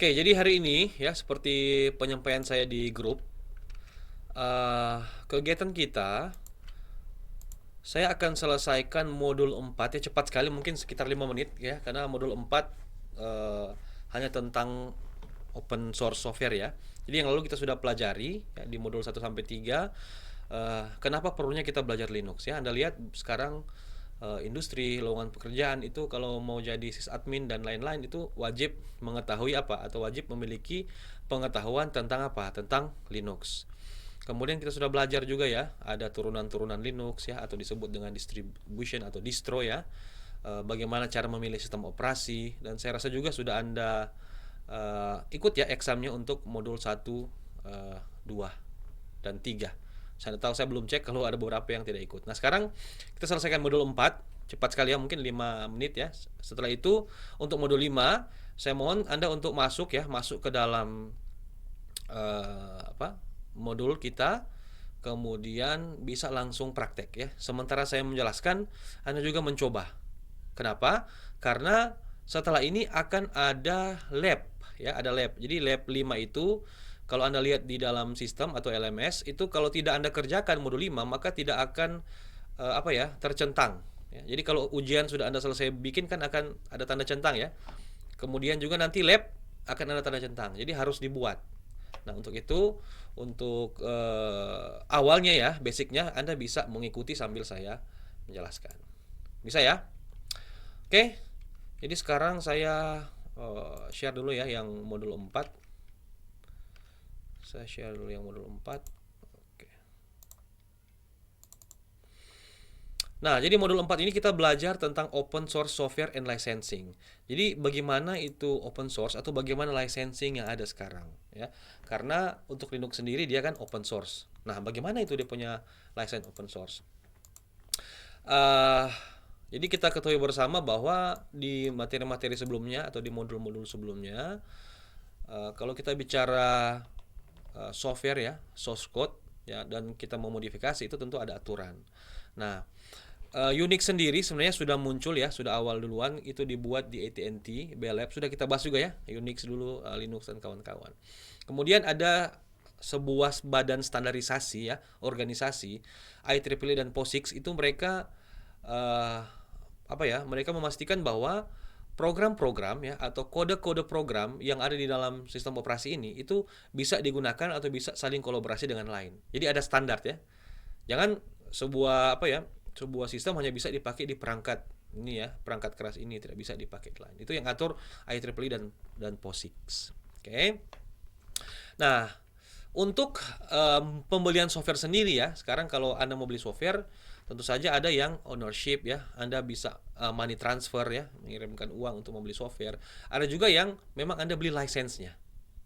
Oke, jadi hari ini ya seperti penyampaian saya di grup, eh, kegiatan kita, saya akan selesaikan modul 4 ya cepat sekali mungkin sekitar 5 menit ya karena modul 4 eh, hanya tentang open source software ya. Jadi yang lalu kita sudah pelajari ya, di modul 1 sampai 3 kenapa perlunya kita belajar Linux ya. Anda lihat sekarang industri, lowongan pekerjaan itu kalau mau jadi sysadmin dan lain-lain itu wajib mengetahui apa atau wajib memiliki pengetahuan tentang apa? Tentang Linux. Kemudian kita sudah belajar juga ya, ada turunan-turunan Linux ya atau disebut dengan distribution atau distro ya. Bagaimana cara memilih sistem operasi dan saya rasa juga sudah Anda ikut ya examnya untuk modul 1, 2 dan 3. Saya tahu saya belum cek kalau ada beberapa yang tidak ikut. Nah, sekarang kita selesaikan modul 4 cepat sekali ya, mungkin 5 menit ya. Setelah itu untuk modul 5 saya mohon Anda untuk masuk ya, masuk ke dalam apa? Modul kita, kemudian bisa langsung praktek ya. Sementara saya menjelaskan, Anda juga mencoba. Kenapa? Karena setelah ini akan ada lab ya, ada lab. Jadi lab 5 itu kalau Anda lihat di dalam sistem atau LMS itu kalau tidak Anda kerjakan modul 5 maka tidak akan apa ya, tercentang ya. Jadi kalau ujian sudah Anda selesai bikin kan akan ada tanda centang ya. Kemudian juga nanti lab akan ada tanda centang. Jadi harus dibuat. Nah, untuk itu, untuk awalnya ya, basicnya Anda bisa mengikuti sambil saya menjelaskan. Bisa ya? Oke, jadi sekarang saya share dulu ya yang modul 4. Saya share dulu yang modul 4. Oke. Nah, jadi modul 4 ini kita belajar tentang open source software and licensing. Jadi bagaimana itu open source atau bagaimana licensing yang ada sekarang ya. Karena untuk Linux sendiri dia kan open source. Nah, bagaimana itu dia punya license open source? eh jadi kita ketahui bersama bahwa di materi-materi sebelumnya atau di modul-modul sebelumnya, kalau kita bicara software ya, source code ya, dan kita memodifikasi itu tentu ada aturan. Nah, Unix sendiri sebenarnya sudah muncul ya, sudah awal duluan itu dibuat di AT&T, Bell Labs sudah kita bahas juga ya, Unix dulu, Linux dan kawan-kawan. Kemudian ada sebuah badan standarisasi ya, organisasi IEEE dan POSIX itu mereka eh, apa ya? Mereka memastikan bahwa program-program ya atau kode-kode program yang ada di dalam sistem operasi ini itu bisa digunakan atau bisa saling kolaborasi dengan lain. Jadi ada standar ya. Jangan sebuah apa ya? Sebuah sistem hanya bisa dipakai di perangkat ini ya, perangkat keras ini tidak bisa dipakai di lain. Itu yang atur IEEE dan POSIX. Oke. Nah, untuk pembelian software sendiri ya, sekarang kalau Anda mau beli software, tentu saja ada yang ownership ya, Anda bisa money transfer ya, mengirimkan uang untuk membeli software. Ada juga yang memang Anda beli license-nya,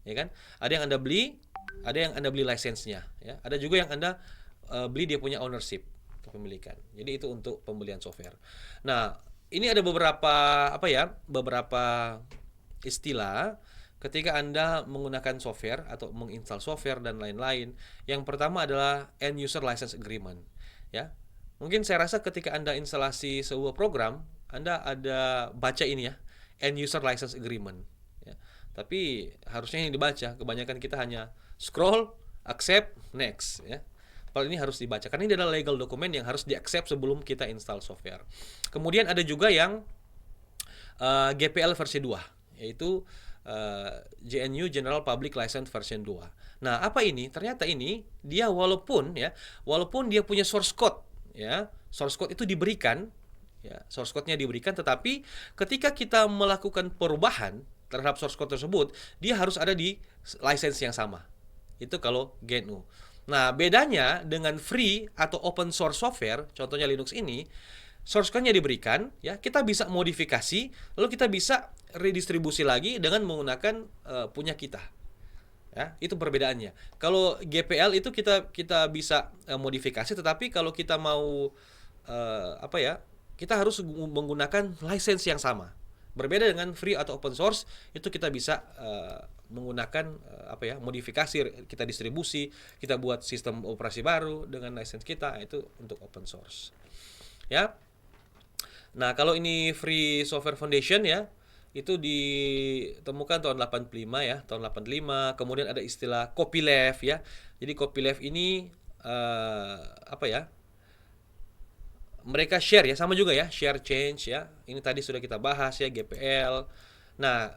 ya kan? Ada yang Anda beli, ada yang Anda beli license-nya, ya. Ada juga yang Anda beli dia punya ownership, kepemilikan. Jadi itu untuk pembelian software. Nah, ini ada beberapa apa ya, beberapa istilah ketika Anda menggunakan software atau menginstal software dan lain-lain. Yang pertama adalah end user license agreement, ya. Mungkin saya rasa ketika Anda instalasi sebuah program, Anda ada baca ini ya, end user license agreement, ya. Tapi harusnya yang dibaca, kebanyakan kita hanya scroll, accept, next, ya. Kalau ini harus dibaca karena ini adalah legal document yang harus di-accept sebelum kita install software. Kemudian ada juga yang GPL versi 2 yaitu GNU General Public License version 2. Nah, apa ini? Ternyata ini dia walaupun dia punya source code ya, source code itu diberikan ya, source code-nya diberikan tetapi ketika kita melakukan perubahan terhadap source code tersebut, dia harus ada di license yang sama. Itu kalau GNU. Nah, bedanya dengan free atau open source software, contohnya Linux ini, source code-nya diberikan, ya kita bisa modifikasi, lalu kita bisa redistribusi lagi dengan menggunakan punya kita. Ya, itu perbedaannya. Kalau GPL itu kita bisa modifikasi, tetapi kalau kita mau apa ya, kita harus menggunakan license yang sama. Berbeda dengan free atau open source, itu kita bisa menggunakan apa ya, modifikasi, kita distribusi, kita buat sistem operasi baru dengan license kita, itu untuk open source. Ya. Nah, kalau ini Free Software Foundation ya, itu ditemukan tahun 85 ya, tahun 85. Kemudian ada istilah copyleft ya. Jadi copyleft ini apa ya? Mereka share ya, sama juga ya, share change ya. Ini tadi sudah kita bahas ya, GPL. Nah,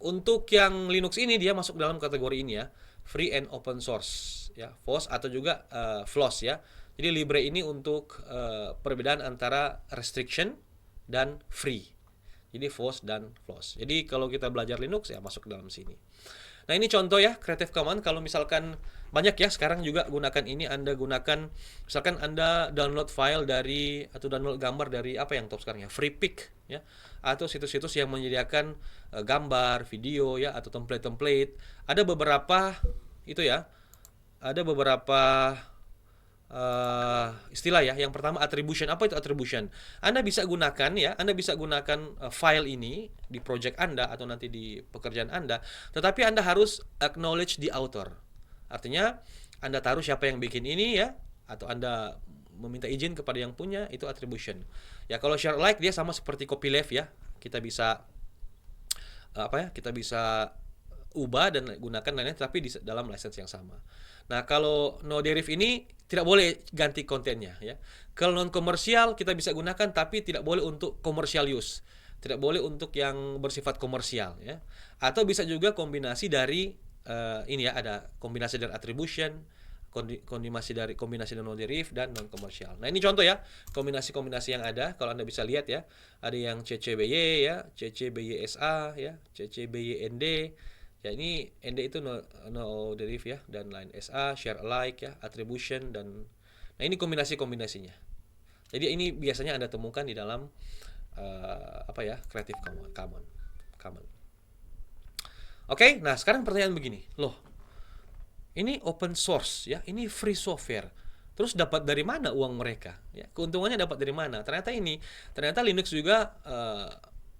untuk yang Linux ini dia masuk dalam kategori ini ya, free and open source ya, FOSS atau juga FLOSS ya. Jadi Libre ini untuk perbedaan antara restriction dan free. Jadi FOSS dan FLOSS. Jadi kalau kita belajar Linux ya masuk dalam sini. Nah, ini contoh ya Creative Commons. Kalau misalkan banyak ya sekarang juga gunakan ini, Anda gunakan misalkan Anda download file dari atau download gambar dari apa yang top sekarang ya, Freepik ya, atau situs-situs yang menyediakan gambar, video ya, atau template-template. Ada beberapa itu ya, ada beberapa istilah ya. Yang pertama attribution. Apa itu attribution? Anda bisa gunakan ya, Anda bisa gunakan file ini di project Anda atau nanti di pekerjaan Anda, tetapi Anda harus acknowledge the author. Artinya Anda taruh siapa yang bikin ini ya, atau Anda meminta izin kepada yang punya, itu attribution. Ya kalau share alike dia sama seperti copyleft ya. Kita bisa apa ya? Kita bisa ubah dan gunakan lainnya tapi di dalam license yang sama. Nah, kalau no derif ini tidak boleh ganti kontennya ya. Kalau non komersial kita bisa gunakan tapi tidak boleh untuk commercial use. Tidak boleh untuk yang bersifat komersial ya. Atau bisa juga kombinasi dari ini ya, ada kombinasi dari attribution, kombinasi dari no derif dan non komersial. Nah, ini contoh ya, kombinasi-kombinasi yang ada. Kalau Anda bisa lihat ya, ada yang CCBY ya, CCBYSA ya, CCBYND. Ya, ini ND itu no derif ya, dan line SA, share alike ya, attribution, dan nah ini kombinasi-kombinasinya. Jadi ini biasanya Anda temukan di dalam apa ya, Creative Commons. Oke, nah sekarang pertanyaan begini. Loh, ini open source ya, ini free software. Terus dapat dari mana uang mereka? Ya, keuntungannya dapat dari mana? Ternyata Linux juga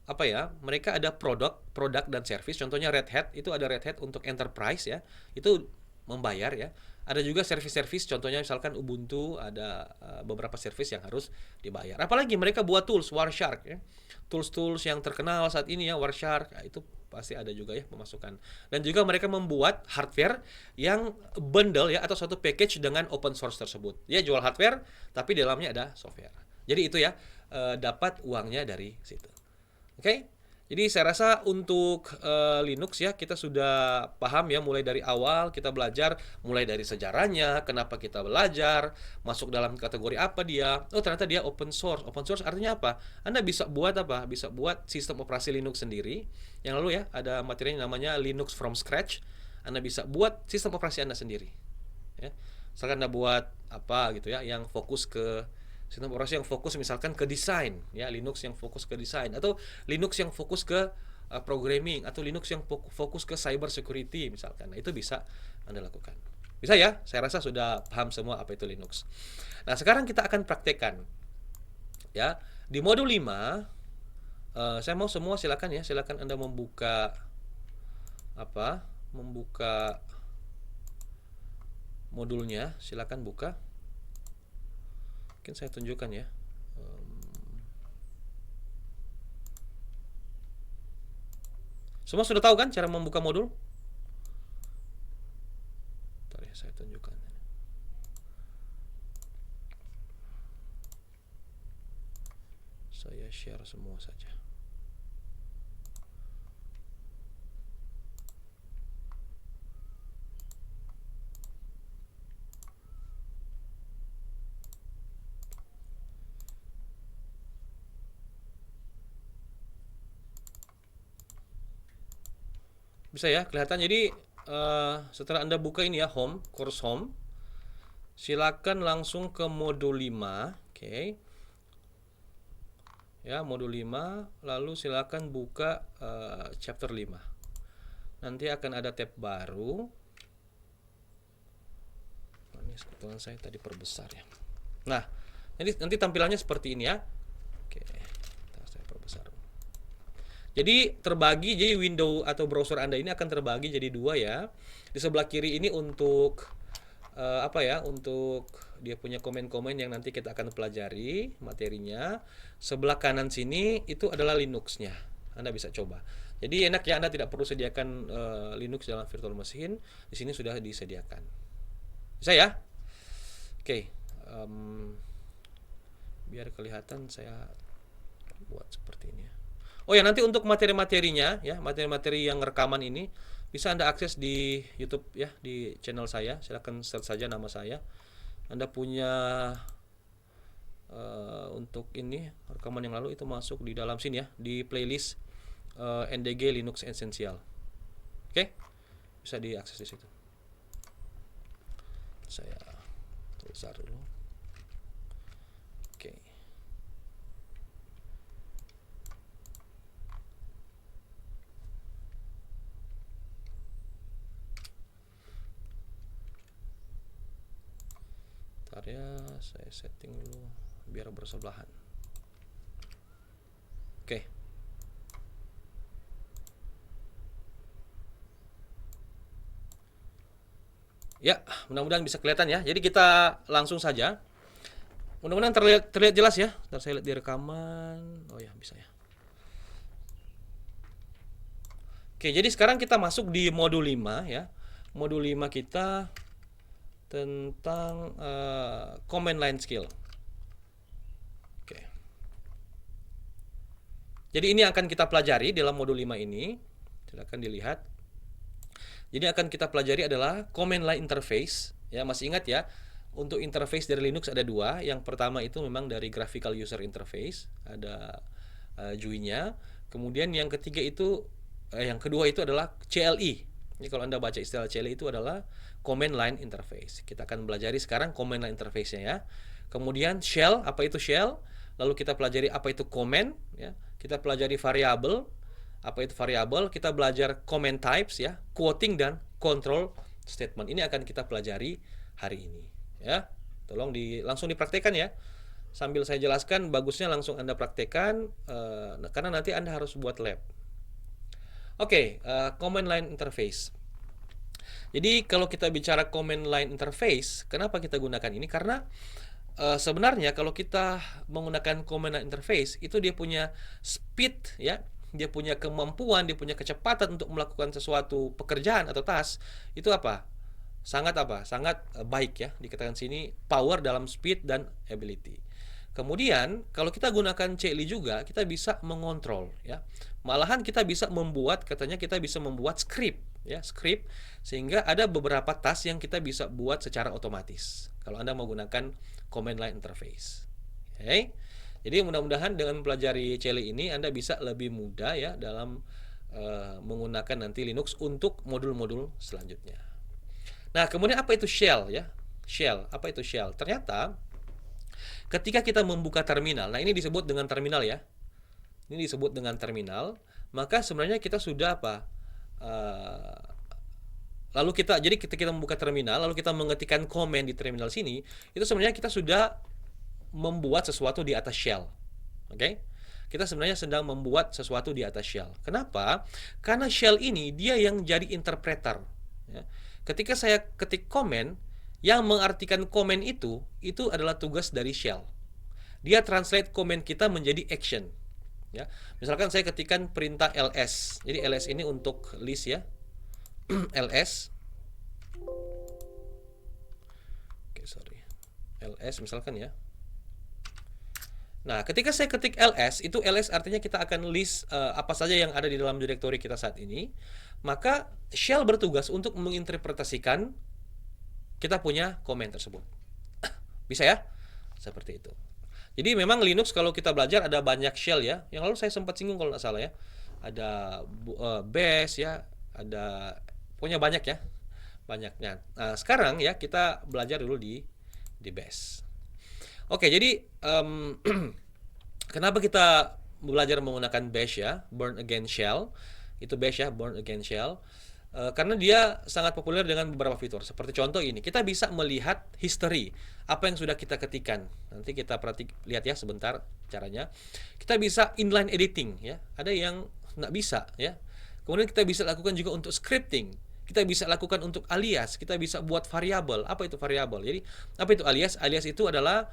apa ya, mereka ada produk dan service. Contohnya Red Hat, itu ada Red Hat untuk enterprise ya, itu membayar ya. Ada juga service-service, contohnya misalkan Ubuntu ada beberapa service yang harus dibayar. Apalagi mereka buat tools Wireshark ya, tools yang terkenal saat ini ya, Wireshark ya, itu pasti ada juga ya pemasukan. Dan juga mereka membuat hardware yang bundle ya, atau suatu package dengan open source tersebut. Dia jual hardware tapi di dalamnya ada software. Jadi itu ya, dapat uangnya dari situ. Oke, jadi saya rasa untuk Linux ya kita sudah paham ya, mulai dari awal kita belajar, mulai dari sejarahnya, kenapa kita belajar, masuk dalam kategori apa dia. Oh, ternyata dia open source. Open source artinya apa? Anda bisa buat apa? Bisa buat sistem operasi Linux sendiri. Yang lalu ya ada materinya namanya Linux from scratch. Anda bisa buat sistem operasi Anda sendiri. Ya. Misalkan Anda buat apa gitu ya, yang fokus ke sistem operasi yang fokus misalkan ke desain ya, Linux yang fokus ke desain, atau Linux yang fokus ke programming, atau Linux yang fokus ke cyber security misalkan. Nah, itu bisa Anda lakukan. Bisa ya? Saya rasa sudah paham semua apa itu Linux. Nah, sekarang kita akan praktekkan ya. Di modul 5 saya mau semua silakan ya, silakan Anda membuka modulnya, silakan buka. Mungkin saya tunjukkan ya. Semua sudah tahu kan cara membuka modul? Bentar ya, saya tunjukkan. Saya share semua saja. Bisa ya, kelihatan. Jadi setelah Anda buka ini ya, home, course home, silakan langsung ke modul 5. Oke. Ya, modul 5, lalu silakan buka chapter 5. Nanti akan ada tab baru. Ini kebetulan saya tadi perbesar ya. Nah, nanti tampilannya seperti ini ya. Oke, saya perbesar. Jadi terbagi, jadi window atau browser Anda ini akan terbagi jadi dua ya. Di sebelah kiri ini untuk apa ya, untuk dia punya komen-komen yang nanti kita akan pelajari materinya. Sebelah kanan sini itu adalah Linux-nya. Anda bisa coba. Jadi enak ya, Anda tidak perlu sediakan Linux dalam virtual machine. Di sini sudah disediakan. Bisa ya? Oke. Biar kelihatan saya buat seperti ini ya. Oh ya, nanti untuk materi-materinya ya, materi-materi yang rekaman ini bisa Anda akses di YouTube ya, di channel saya. Silakan search saja nama saya. Anda punya untuk ini rekaman yang lalu itu masuk di dalam sini ya, di playlist NDG Linux Essential. Oke? Bisa diakses di situ. Saya besar dulu. Oke. Bentar ya, saya setting dulu biar bersebelahan. Oke. Ya, mudah-mudahan bisa kelihatan ya. Jadi kita langsung saja. Mudah-mudahan terlihat jelas ya. Ntar saya lihat di rekaman. Oh ya, bisa ya. Oke, jadi sekarang kita masuk di modul 5 ya. Modul 5 kita tentang command line skill. Oke. Jadi ini akan kita pelajari dalam modul 5 ini. Silakan dilihat. Jadi akan kita pelajari adalah command line interface. Ya, masih ingat ya? Untuk interface dari Linux ada dua. Yang pertama itu memang dari graphical user interface, ada GUI-nya. Kemudian yang ketiga itu yang kedua itu adalah CLI. Jadi kalau Anda baca istilah CLI itu adalah command line interface. Kita akan belajar sekarang command line interface-nya ya. Kemudian shell, apa itu shell? Lalu kita pelajari apa itu command ya. Kita pelajari variabel. Apa itu variabel? Kita belajar command types ya, quoting dan control statement. Ini akan kita pelajari hari ini ya. Tolong langsung dipraktekkan ya. Sambil saya jelaskan, bagusnya langsung Anda praktekkan karena nanti Anda harus buat lab. Oke, command line interface. Jadi kalau kita bicara command line interface, kenapa kita gunakan ini? Karena sebenarnya kalau kita menggunakan command line interface itu dia punya speed ya, dia punya kemampuan, dia punya kecepatan untuk melakukan sesuatu pekerjaan atau task. Itu sangat baik ya, dikatakan sini power dalam speed dan ability. Kemudian kalau kita gunakan CLI juga, kita bisa mengontrol ya. Malahan kita bisa membuat, katanya kita bisa membuat script ya, script sehingga ada beberapa task yang kita bisa buat secara otomatis kalau Anda mau gunakan command line interface. Oke. Jadi mudah-mudahan dengan mempelajari CLI ini Anda bisa lebih mudah ya dalam menggunakan nanti Linux untuk modul-modul selanjutnya. Nah, kemudian apa itu shell ya? Shell, apa itu shell? Ternyata ketika kita membuka terminal, nah ini disebut dengan terminal ya. Ini disebut dengan terminal, maka sebenarnya kita sudah lalu jadi ketika kita membuka terminal, lalu kita mengetikkan command di terminal sini, itu sebenarnya kita sudah membuat sesuatu di atas shell. Oke? Kita sebenarnya sedang membuat sesuatu di atas shell. Kenapa? Karena shell ini dia yang jadi interpreter. Ya. Ketika saya ketik command, yang mengartikan command itu adalah tugas dari shell. Dia translate command kita menjadi action. Ya. Misalkan saya ketikkan perintah ls. Jadi ls ini untuk list ya. ls. Oke, sorry. ls misalkan ya. Nah, ketika saya ketik ls, itu ls artinya kita akan list apa saja yang ada di dalam direktori kita saat ini. Maka shell bertugas untuk menginterpretasikan kita punya command tersebut. Bisa ya? Seperti itu. Jadi memang Linux kalau kita belajar ada banyak shell ya. Yang lalu saya sempat singgung kalau nggak salah ya. Ada bash ya, ada pokoknya banyak ya. Banyaknya. Nah, sekarang ya kita belajar dulu di bash. Oke, jadi kenapa kita belajar menggunakan bash ya, Burn Again Shell? Itu bash ya, Burn Again Shell. Karena dia sangat populer dengan beberapa fitur. Seperti contoh ini, kita bisa melihat history, apa yang sudah kita ketikkan. Nanti kita lihat ya sebentar caranya. Kita bisa inline editing ya. Ada yang nggak bisa ya. Kemudian kita bisa lakukan juga untuk scripting. kita bisa lakukan untuk alias, kita bisa buat variabel. Apa itu variabel? Jadi apa itu alias? Alias itu adalah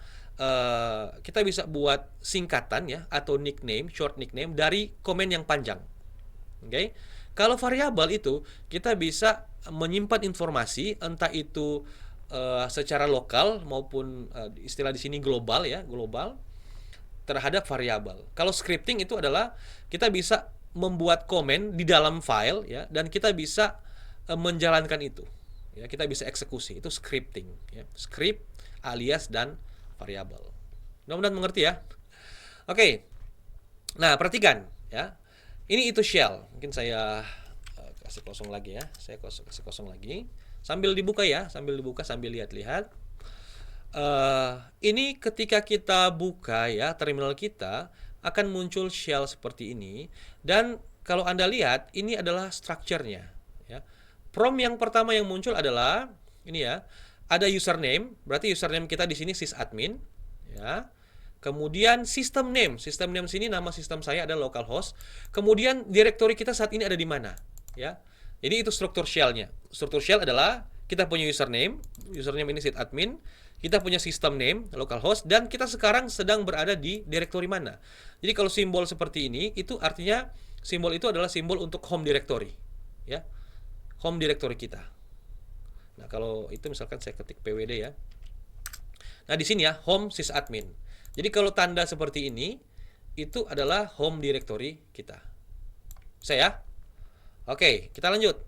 kita bisa buat singkatan ya atau nickname, short nickname dari komen yang panjang. Oke. Kalau variabel itu kita bisa menyimpan informasi entah itu secara lokal maupun istilah di sini global ya, global terhadap variabel. Kalau scripting itu adalah kita bisa membuat komen di dalam file ya dan kita bisa menjalankan itu. Ya, kita bisa eksekusi. Itu scripting ya. Script, alias dan variabel. Mudah-mudahan mengerti ya. Oke. Nah, perhatikan ya. Ini itu shell. Mungkin saya kasih kosong lagi ya. Saya kasih kosong lagi. Sambil dibuka ya, sambil lihat-lihat. Ini ketika kita buka ya terminal kita akan muncul shell seperti ini dan kalau Anda lihat ini adalah structure-nya ya. Prompt yang pertama yang muncul adalah ini ya. Ada username, berarti username kita di sini sysadmin ya. Kemudian system name sini nama sistem saya adalah localhost. Kemudian direktori kita saat ini ada di mana ya. Jadi itu struktur shell-nya. Struktur shell adalah kita punya username ini sysadmin, kita punya system name localhost dan kita sekarang sedang berada di direktori mana. Jadi kalau simbol seperti ini itu artinya simbol itu adalah simbol untuk home directory ya. Home directory kita. Nah, kalau itu misalkan saya ketik pwd ya. Nah, di sini ya home sysadmin. Jadi kalau tanda seperti ini itu adalah home directory kita. Saya. Oke, kita lanjut.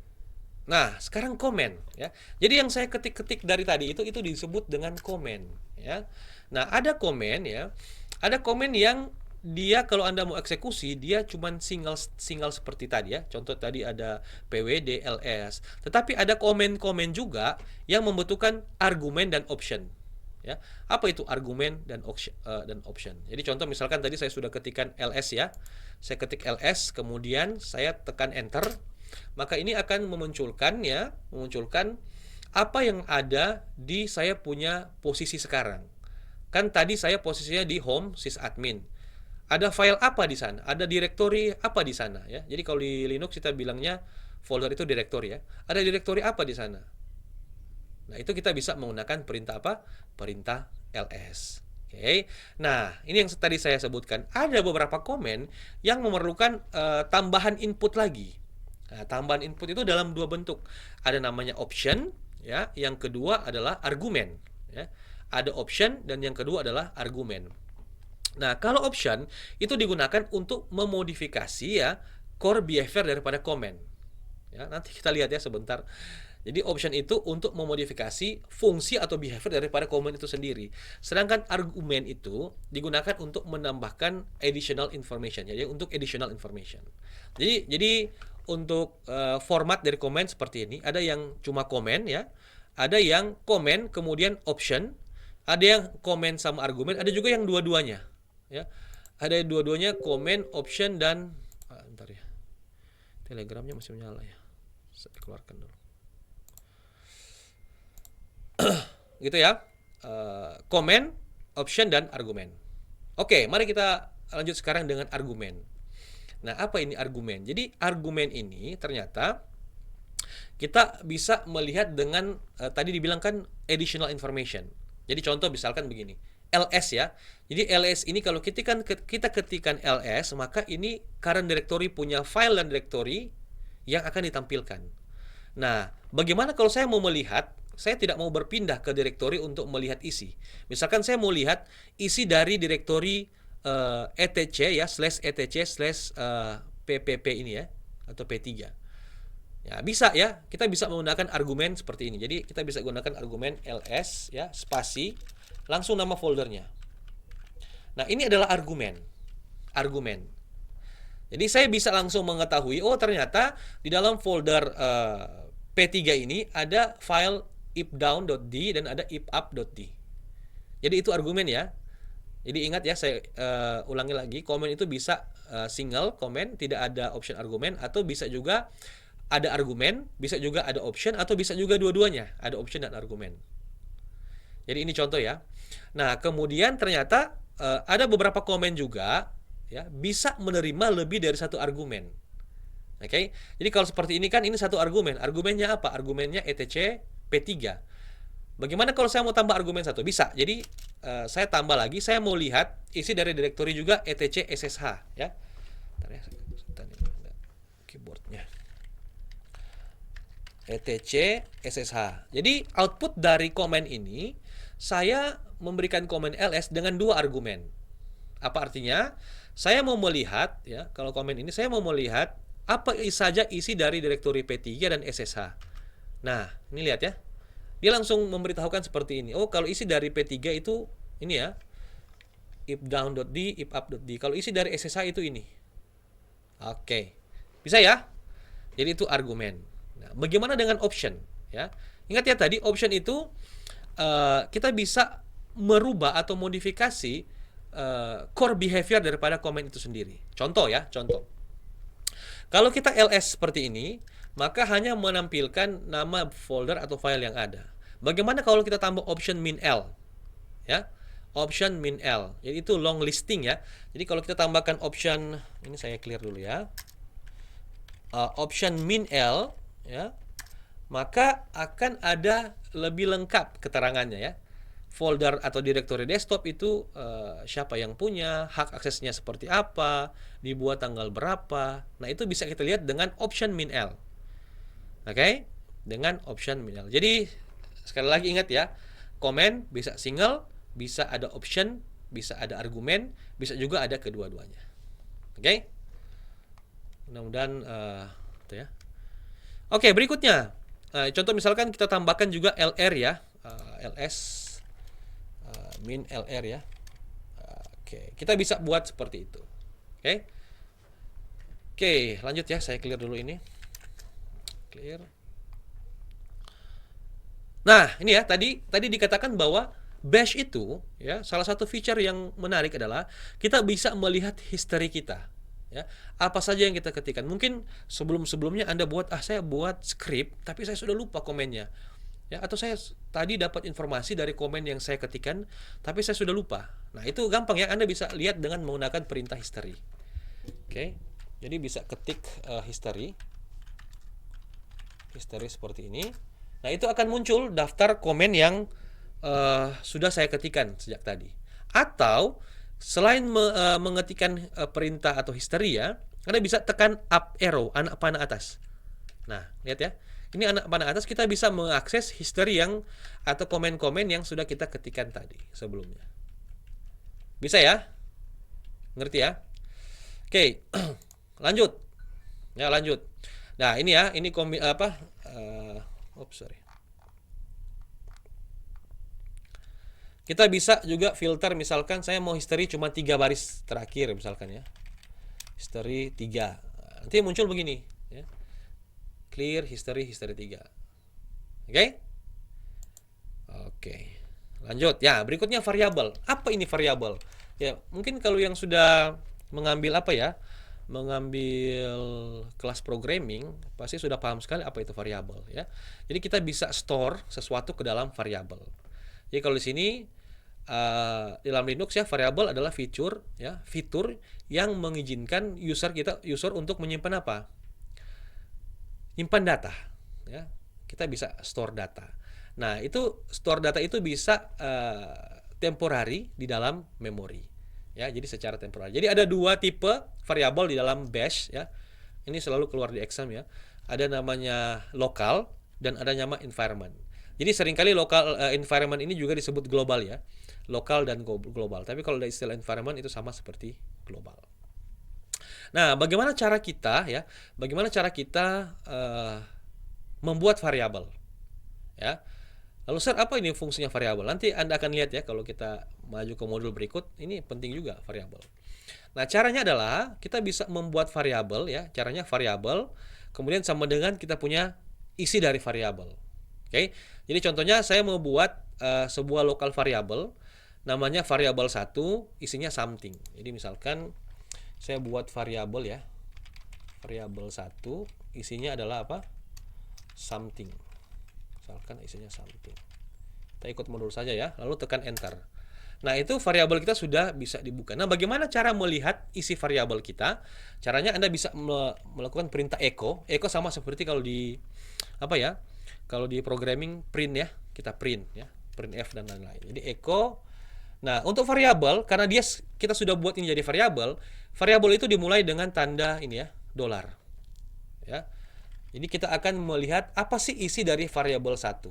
Nah, sekarang komen ya. Jadi yang saya ketik-ketik dari tadi itu disebut dengan komen ya. Nah, ada komen ya. Ada komen yang dia kalau Anda mau eksekusi dia cuman single seperti tadi ya. Contoh tadi ada pwd ls. Tetapi ada komen-komen juga yang membutuhkan argumen dan option. Ya. Apa itu argumen dan option? Jadi contoh misalkan tadi saya sudah ketikkan ls ya. Saya ketik ls kemudian saya tekan enter. Maka ini akan memunculkan apa yang ada di saya punya posisi sekarang. Kan tadi saya posisinya di home sysadmin. Ada file apa di sana? Ada directory apa di sana ya. Jadi kalau di Linux kita bilangnya folder itu directory ya. Ada directory apa di sana? Nah, itu kita bisa menggunakan perintah apa? Perintah ls. Oke. Nah, ini yang tadi saya sebutkan. Ada beberapa komen yang memerlukan tambahan input lagi. Nah, tambahan input itu dalam dua bentuk. Ada namanya option, ya. Yang kedua adalah argumen, ya. Ada option dan yang kedua adalah argumen. Nah, kalau option itu digunakan untuk memodifikasi ya core behavior daripada komen. Ya, nanti kita lihat ya sebentar. Jadi option itu untuk memodifikasi fungsi atau behavior daripada komen itu sendiri. Sedangkan argumen itu digunakan untuk menambahkan additional information, jadi untuk additional information. Jadi untuk format dari komen seperti ini, ada yang cuma komen ya, ada yang komen kemudian option, ada yang komen sama argumen, ada juga yang dua-duanya ya. Ada dua-duanya komen, option dan bentar ya. Telegramnya masih menyala ya. Saya keluarkan dulu. Gitu ya. Komen, option dan argumen. Oke, mari kita lanjut sekarang dengan argumen. Nah, apa ini argumen? Jadi argumen ini ternyata kita bisa melihat dengan tadi dibilangkan additional information. Jadi contoh misalkan begini, ls ya. Jadi ls ini kalau kita ketikkan ls, maka ini current directory punya file dan directory yang akan ditampilkan. Nah, bagaimana kalau saya mau melihat, saya tidak mau berpindah ke directory untuk melihat isi. Misalkan saya mau lihat isi dari directory etc ya /etc/ppp ini ya atau p3 ya, bisa ya, kita bisa menggunakan argumen seperti ini. Jadi kita bisa gunakan argumen ls ya spasi langsung nama foldernya. Nah, ini adalah argumen. Jadi saya bisa langsung mengetahui, oh ternyata di dalam folder p3 ini ada file ifdown.d dan ada ifup.d. Jadi itu argumen ya. Jadi ingat ya, saya ulangi lagi, komen itu bisa single komen, tidak ada option argumen, atau bisa juga ada argumen, bisa juga ada option, atau bisa juga dua-duanya, ada option dan argumen. Jadi ini contoh ya. Nah, kemudian ternyata ada beberapa komen juga ya bisa menerima lebih dari satu argumen. Oke. Jadi kalau seperti ini kan ini satu argumen. Argumennya apa? Argumennya etc P3. Bagaimana kalau saya mau tambah argumen satu? Bisa. Jadi saya tambah lagi, saya mau lihat isi dari direktori juga etc ssh ya. Bentar ya, ada keyboardnya. etc ssh. Jadi output dari komen ini saya memberikan komen ls dengan dua argumen. Apa artinya? Saya mau melihat ya, kalau komen ini saya mau melihat apa saja isi dari direktori P3 dan SSH. Nah, ini lihat ya. Dia langsung memberitahukan seperti ini. Oh, kalau isi dari P3 itu ini ya. If down.d, if up.d. Kalau isi dari SSH itu ini. Oke. Bisa ya? Jadi itu argumen. Nah, bagaimana dengan option ya? Ingat ya tadi option itu kita bisa merubah atau modifikasi core behavior daripada komen itu sendiri. Contoh ya, contoh. Kalau kita ls seperti ini, maka hanya menampilkan nama folder atau file yang ada. Bagaimana kalau kita tambah option min l? Ya, option min l. Jadi itu long listing ya. Jadi kalau kita tambahkan option, ini saya clear dulu ya. Option min l, ya, maka akan ada lebih lengkap keterangannya ya. Folder atau directory desktop itu siapa yang punya, hak aksesnya seperti apa, dibuat tanggal berapa. Nah, itu bisa kita lihat dengan option min l. Oke? Dengan option min l. Jadi sekali lagi ingat ya, komen bisa single, bisa ada option, bisa ada argumen, bisa juga ada kedua-duanya. Oke? Mudah-mudahan itu ya. Oke, berikutnya. Contoh misalkan kita tambahkan juga lr ya. ls min lr ya. Oke, kita bisa buat seperti itu. Oke, lanjut ya, saya clear dulu ini. Clear. Nah, ini ya, tadi dikatakan bahwa bash itu ya, salah satu feature yang menarik adalah kita bisa melihat history kita. Ya, apa saja yang kita ketikkan. Mungkin sebelumnya Anda buat saya buat script tapi saya sudah lupa komennya. Ya, atau saya tadi dapat informasi dari komen yang saya ketikkan tapi saya sudah lupa. Nah, itu gampang ya, Anda bisa lihat dengan menggunakan perintah history. Oke. Jadi bisa ketik history seperti ini. Nah, itu akan muncul daftar komen yang sudah saya ketikkan sejak tadi. Atau selain mengetikkan perintah atau history ya, Anda bisa tekan up arrow, anak panah atas. Nah, lihat ya. Ini anak panah atas, kita bisa mengakses history yang atau komen-komen yang sudah kita ketikkan tadi sebelumnya. Bisa ya? Ngerti ya? Oke. Lanjut. Ya, lanjut. Nah, ini ya, ini sorry. Kita bisa juga filter, misalkan saya mau history cuma 3 baris terakhir misalkan ya. History 3. Nanti muncul begini ya. Clear history 3. Oke? Oke. Lanjut. Ya, berikutnya variabel. Apa ini variabel? Ya, mungkin kalau yang sudah mengambil mengambil kelas programming pasti sudah paham sekali apa itu variabel ya. Jadi kita bisa store sesuatu ke dalam variabel. Jadi kalau di sini dalam Linux ya, variabel adalah fitur yang mengizinkan user untuk menyimpan apa? Nyimpan data ya. Kita bisa store data. Nah, itu store data itu bisa temporary di dalam memori ya, jadi secara temporer. Jadi ada dua tipe variabel di dalam bash ya. Ini selalu keluar di exam ya. Ada namanya lokal dan ada nama environment. Jadi seringkali lokal environment ini juga disebut global ya. Lokal dan global. Tapi kalau ada istilah environment itu sama seperti global. Nah, bagaimana cara kita membuat variabel ya? Lalu apa ini fungsinya variabel? Nanti Anda akan lihat ya kalau kita maju ke modul berikut, ini penting juga variabel. Nah, caranya adalah kita bisa membuat variabel ya, caranya variabel kemudian sama dengan kita punya isi dari variabel. Oke. Jadi contohnya saya mau buat sebuah lokal variabel namanya variabel 1, isinya something. Jadi misalkan saya buat variabel ya. Variabel 1 isinya adalah apa? Something. Misalkan isinya something. Kita ikut modul saja ya, lalu tekan enter. Nah, itu variabel kita sudah bisa dibuka. Nah, bagaimana cara melihat isi variabel kita? Caranya Anda bisa melakukan perintah echo. Echo sama seperti kalau di apa ya? Kalau di programming print ya, kita print ya, print F dan lain-lain. Jadi echo. Nah, untuk variabel karena kita sudah buat ini jadi variabel, variabel itu dimulai dengan tanda ini ya, $. Ya. Jadi kita akan melihat apa sih isi dari variabel satu.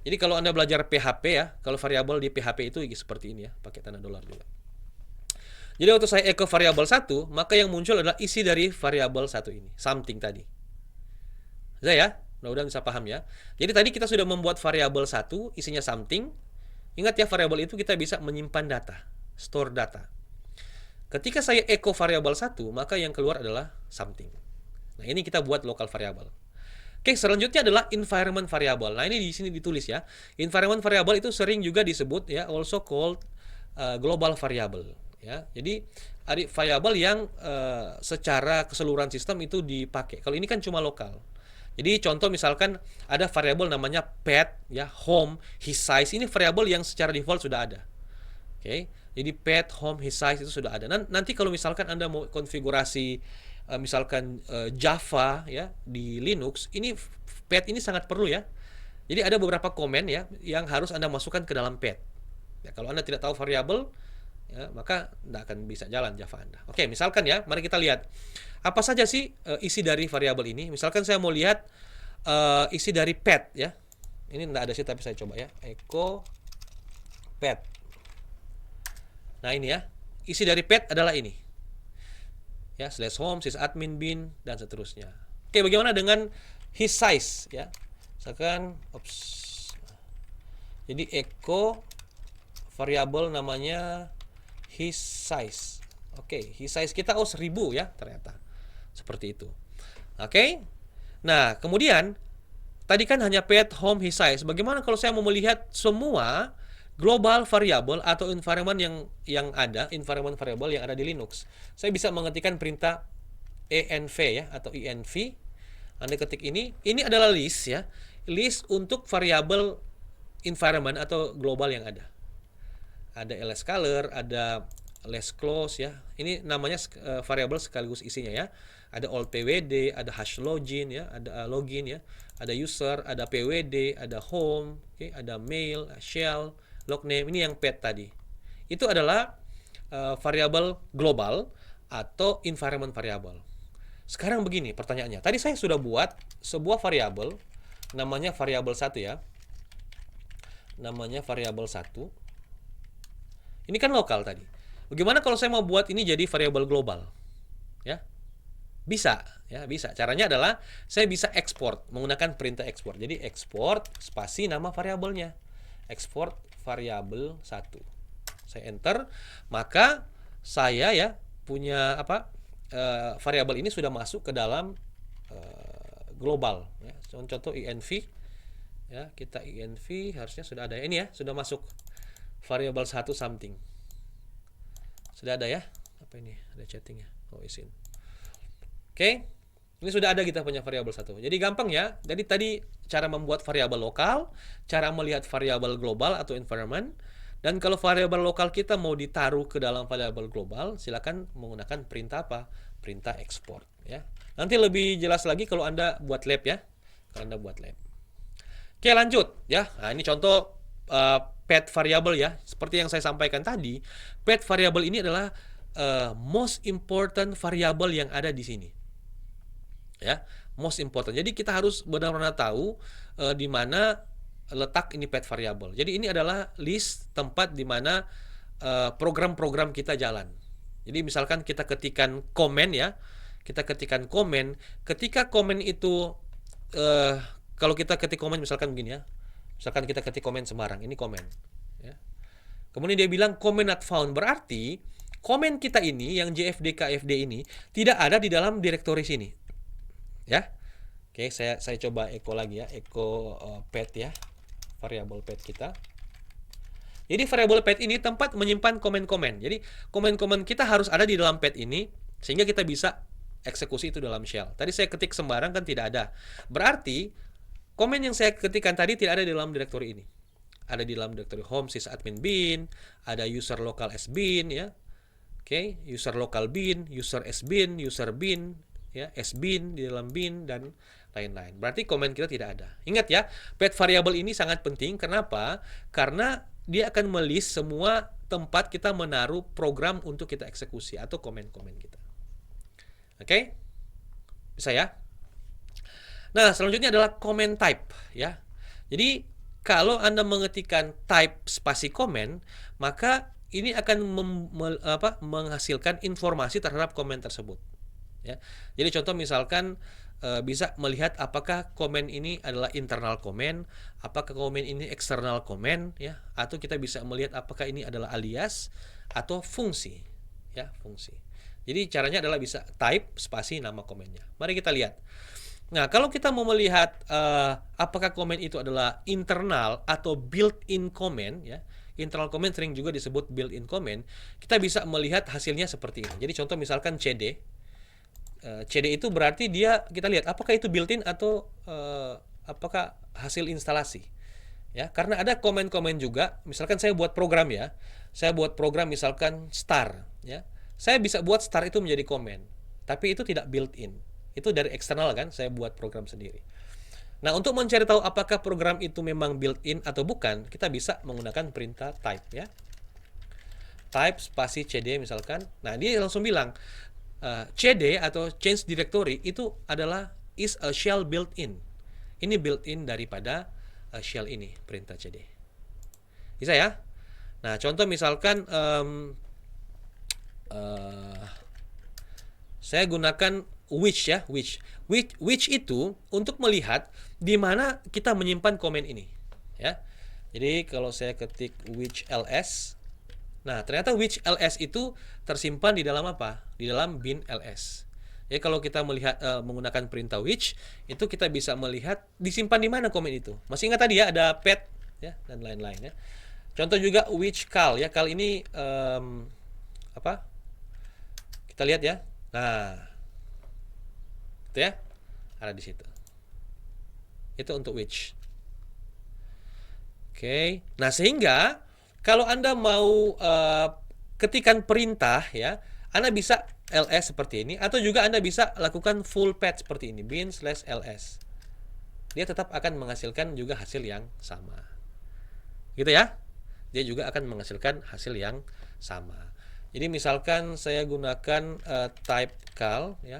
Jadi kalau Anda belajar PHP ya, kalau variabel di PHP itu seperti ini ya, pakai tanda $. Juga. Jadi waktu saya echo variabel satu, maka yang muncul adalah isi dari variabel satu ini, something tadi. Bisa ya? Mudah-mudahan bisa paham ya. Jadi tadi kita sudah membuat variabel satu, isinya something. Ingat ya, variabel itu kita bisa menyimpan data, store data. Ketika saya echo variabel satu, maka yang keluar adalah something. Nah, ini kita buat local variable. Oke, selanjutnya adalah environment variable. Nah, ini di sini ditulis ya. Environment variable itu sering juga disebut ya, also called global variable. Ya, jadi ada variable yang secara keseluruhan sistem itu dipakai. Kalau ini kan cuma lokal. Jadi contoh misalkan ada variabel namanya pet, ya, home, his size. Ini variabel yang secara default sudah ada. Oke, jadi pet, home, his size itu sudah ada. Nanti kalau misalkan Anda mau konfigurasi misalkan Java ya di Linux, ini pet ini sangat perlu ya. Jadi ada beberapa komen ya yang harus Anda masukkan ke dalam pet. Ya, kalau Anda tidak tahu variabel, ya, maka tidak akan bisa jalan Java Anda. Oke, misalkan ya, mari kita lihat apa saja sih isi dari variabel ini. Misalkan saya mau lihat isi dari pet ya. Ini tidak ada sih, tapi saya coba ya. Echo pet. Nah ini ya, isi dari pet adalah ini. Ya, /home, sysadmin bin dan seterusnya. Oke, bagaimana dengan his size ya? Misalkan jadi echo variabel namanya his size. Oke, his size kita 1000 ya ternyata. Seperti itu. Oke. Nah, kemudian tadi kan hanya pet, home, his size. Bagaimana kalau saya mau melihat semua global variable atau environment yang ada, environment variable yang ada di Linux? Saya bisa mengetikkan perintah env ya atau env. Anda ketik ini adalah list ya. List untuk variabel environment atau global yang ada. Ada ls color, ada ls close ya. Ini namanya variabel sekaligus isinya ya. Ada all pwd, ada hash login ya, ada login ya, ada user, ada pwd, ada home, okay, ada mail, shell, log name. Ini yang pet tadi. Itu adalah variabel global atau environment variable. Sekarang begini pertanyaannya. Tadi saya sudah buat sebuah variabel namanya variabel 1 ya. Namanya variabel 1. Ini kan lokal tadi. Bagaimana kalau saya mau buat ini jadi variabel global? Ya. Bisa, ya, bisa. Caranya adalah saya bisa ekspor menggunakan perintah ekspor. Jadi ekspor spasi nama variabelnya. Ekspor variabel 1. Saya enter, maka saya ya punya apa? Variabel ini sudah masuk ke dalam global ya. Contoh env ya, kita env harusnya sudah ada. Ini ya, sudah masuk variabel 1 something. Sudah ada ya? Apa ini? Ada chatting ya. Oh, isin. Oke, ini sudah ada kita punya variabel 1. Jadi gampang ya. Jadi tadi cara membuat variabel lokal, cara melihat variabel global atau environment, dan kalau variabel lokal kita mau ditaruh ke dalam variabel global, silakan menggunakan perintah apa? Perintah export ya. Nanti lebih jelas lagi kalau Anda buat lab ya. Kalau Anda buat lab. Oke, lanjut ya. Nah, ini contoh pet variable ya. Seperti yang saya sampaikan tadi, pet variable ini adalah most important variable yang ada di sini. Ya, most important. Jadi kita harus benar-benar tahu di mana letak ini pet variable. Jadi ini adalah list tempat di mana program-program kita jalan. Jadi misalkan kita ketikkan komen ya, kita ketikkan komen. Ketika komen itu kalau kita ketik komen misalkan begini ya, misalkan kita ketik komen Semarang, ini komen. Ya. Kemudian dia bilang comment not found, berarti komen kita ini yang jfd-kfd ini tidak ada di dalam direktori sini. Ya. Oke, saya coba echo lagi ya, echo pet ya, variabel pet kita. Jadi variabel pet ini tempat menyimpan komen-komen. Jadi komen-komen kita harus ada di dalam pet ini sehingga kita bisa eksekusi itu dalam shell. Tadi saya ketik sembarang kan tidak ada. Berarti komen yang saya ketikkan tadi tidak ada di dalam direktori ini. ada di dalam directory home sysadmin bin, ada user local sbin ya. Oke, user local bin, user sbin, user bin, ya, sbin di dalam bin dan lain-lain. Berarti komen kita tidak ada. Ingat ya, pet variable ini sangat penting. Kenapa? Karena dia akan melist semua tempat kita menaruh program untuk kita eksekusi atau komen-komen kita. Oke? Bisa ya? Nah, selanjutnya adalah comment type ya. Jadi, kalau Anda mengetikkan type spasi comment, maka ini akan menghasilkan informasi terhadap komen tersebut. Ya. Jadi contoh misalkan bisa melihat apakah komen ini adalah internal comment, apakah komen ini external comment, ya, atau kita bisa melihat apakah ini adalah alias atau fungsi, ya, fungsi. Jadi caranya adalah bisa type spasi nama komennya. Mari kita lihat. Nah, kalau kita mau melihat apakah komen itu adalah internal atau built-in comment, ya. Internal comment sering juga disebut built-in comment. Kita bisa melihat hasilnya seperti ini. Jadi contoh misalkan CD. CD itu berarti dia, kita lihat apakah itu built-in atau apakah hasil instalasi. Ya, karena ada komen-komen juga. Misalkan saya buat program ya. Saya buat program misalkan star, ya. Saya bisa buat star itu menjadi komen. Tapi itu tidak built-in. Itu dari eksternal kan, saya buat program sendiri. Nah, untuk mencari tahu apakah program itu memang built-in atau bukan, kita bisa menggunakan perintah type ya. Type spasi cd misalkan. Nah, dia langsung bilang cd atau change directory itu adalah is a shell built-in. Ini built-in daripada shell ini, perintah cd. Bisa ya? Nah, contoh misalkan saya gunakan which ya, which itu untuk melihat di mana kita menyimpan komen ini, ya. Jadi kalau saya ketik which ls, nah ternyata which ls itu tersimpan di dalam apa? Di dalam bin ls. Jadi kalau kita melihat menggunakan perintah which, itu kita bisa melihat disimpan di mana komen itu. Masih ingat tadi ya ada pet ya dan lain-lain ya. Contoh juga which cal ya, cal ini apa? Kita lihat ya. Nah, itu ya, ada di situ. Itu untuk which. Oke. Nah, sehingga kalau Anda mau ketikan perintah ya, Anda bisa ls seperti ini, atau juga Anda bisa lakukan full path seperti ini, bin/ls. Dia tetap akan menghasilkan juga hasil yang sama. Gitu ya. Dia juga akan menghasilkan hasil yang sama. Jadi misalkan saya gunakan type cal ya.